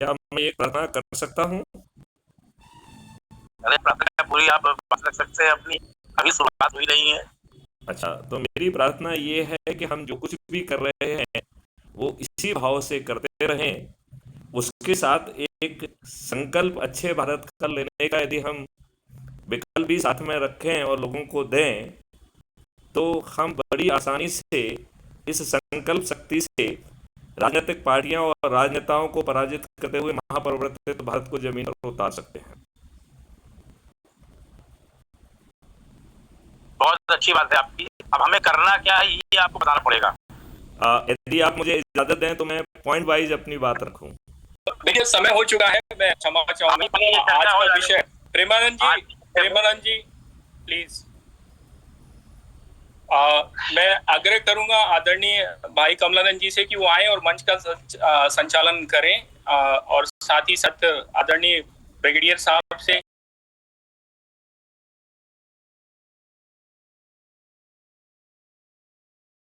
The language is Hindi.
क्या मैं एक प्रार्थना कर सकता हूँ? अरे प्रार्थना पूरी आप बात रख सकते हैं अपनी, अभी शुरुआत हुई नहीं है। अच्छा, तो मेरी प्रार्थना ये है कि हम जो कुछ भी कर रहे हैं वो इसी भाव से करते रहें। उसके साथ एक संकल्प अच्छे भारत का लेने का यदि हम विकल्प भी साथ में रखें और लोगों को दें, तो हम बड़ी आसानी से इस संकल्प शक्ति से राजनीतिक पार्टियों और राजनेताओं को पराजित करते हुए महापरिवर्तित भारत को जमीन पर उतार सकते हैं। बहुत अच्छी बात है आपकी। अब हमें करना क्या है ये आपको बताना पड़ेगा। यदि आप मुझे इजाजत दें तो मैं पॉइंट वाइज अपनी बात रखूं। देखिए समय हो चुका है, मैं क्षमा चाहूंगा। आज का विषय प्रेमानंद जी प्लीज। मैं आग्रह करूंगा आदरणीय भाई कमलानंद जी से कि वो आए और मंच का संचालन करें, और साथ ही साथ आदरणीय ब्रिगेडियर साहब से